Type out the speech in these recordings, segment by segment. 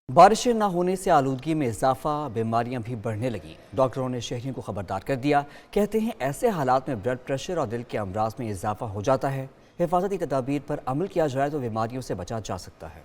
बारिशें न होने से आलूदगी में इजाफा, बीमारियां भी बढ़ने लगीं। डॉक्टरों ने शहरियों को खबरदार कर दिया। कहते हैं ऐसे हालात में ब्लड प्रेशर और दिल के अमराज में इजाफा हो जाता है। हिफाजती तदाबीर पर अमल किया जाए तो बीमारियों से बचा जा सकता है।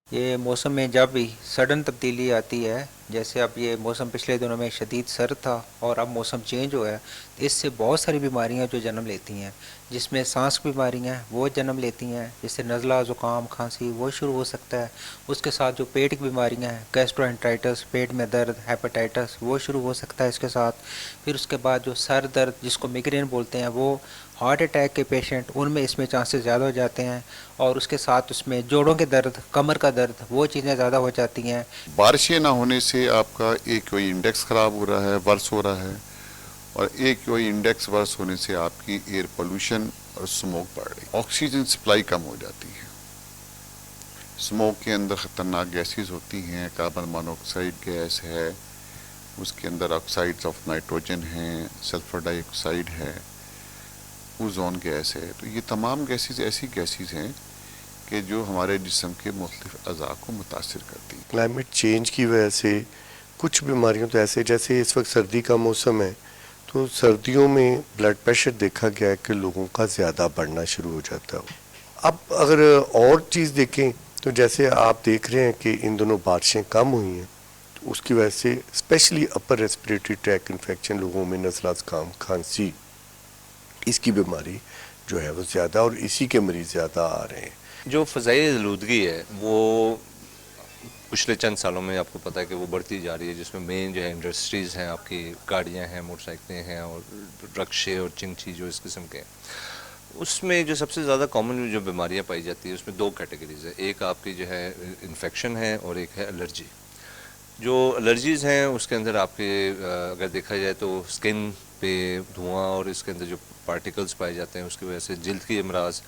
ये मौसम में जब भी सडन तब्दीली आती है, जैसे अब ये मौसम पिछले दिनों में शदीद सर्द था और अब मौसम चेंज हुआ है, इससे बहुत सारी बीमारियां जो जन्म लेती हैं, जिसमें सांस की बीमारियां वो जन्म लेती हैं, जैसे नज़ला, ज़ुकाम, खांसी वो शुरू हो सकता है। उसके साथ जो पेट की बीमारियां हैं, गैस्ट्रोएंटराइटिस, पेट में दर्द, हेपेटाइटिस वो शुरू हो सकता है इसके साथ। फिर उसके बाद जो सर दर्द जिसको मिग्रेन बोलते हैं, वो हार्ट अटैक के पेशेंट, उनमें इसमें चांसेस ज़्यादा हो जाते हैं। और उसके साथ उसमें जोड़ों के दर्द, कमर का दर्द वो चीज़ें ज़्यादा हो जाती हैं। बारिशें ना होने से आपका एक कोई इंडेक्स ख़राब हो रहा है, वर्स हो रहा है, और एक कोई इंडेक्स वर्स होने से आपकी एयर पोल्यूशन और स्मोक बढ़ रही है। ऑक्सीजन सप्लाई कम हो जाती है। स्मोक के अंदर ख़तरनाक गैसेस होती हैं, कार्बन मोनोऑक्साइड गैस है, उसके अंदर ऑक्साइड्स ऑफ नाइट्रोजन हैं, सल्फर डाइऑक्साइड है, ओजोन गैस है। तो ये तमाम गैसेस ऐसी गैसेस हैं कि जो हमारे जिस्म के मुख्तलिफ अज़ा को मुतासिर करती हैं। क्लाइमेट चेंज की वजह से कुछ बीमारियों तो ऐसे, जैसे इस वक्त सर्दी का मौसम है, तो सर्दियों में ब्लड प्रेशर देखा गया है कि लोगों का ज़्यादा बढ़ना शुरू हो जाता है। अब अगर और चीज़ देखें तो जैसे आप देख रहे हैं कि इन दोनों बारिशें कम हुई हैं, तो उसकी वजह से specially upper respiratory tract infection, लोगों में नज़ला, ज़ुकाम, खांसी, इसकी बीमारी जो है वो ज़्यादा, और इसी के मरीज़ ज़्यादा आ रहे हैं। जो फ़ज़ाई आलूदगी है वो पिछले चंद सालों में आपको पता है कि वो बढ़ती जा रही है, जिसमें मेन जो है इंडस्ट्रीज़ हैं, आपकी गाड़ियां हैं, मोटरसाइकिलें हैं और रक्शे और चिंची जो इस किस्म के हैं। उसमें जो सबसे ज़्यादा कॉमन जो बीमारियां पाई जाती है उसमें दो कैटेगरीज़ है। एक आपकी जो है इन्फेक्शन है और एक है एलर्जी। जो एलर्जीज़ हैं उसके अंदर आपके अगर देखा जाए तो स्किन पे धुआं और इसके अंदर जो पार्टिकल्स पाए जाते हैं उसकी वजह से जल्द की अमराज,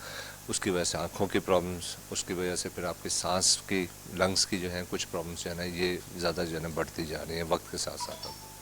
उसकी वजह से आँखों की प्रॉब्लम्स, उसकी वजह से फिर आपकी सांस की, लंग्स की जो है कुछ प्रॉब्लम्स जो है ना, ये ज़्यादा जो है ना बढ़ती जा रही हैं वक्त के साथ साथ।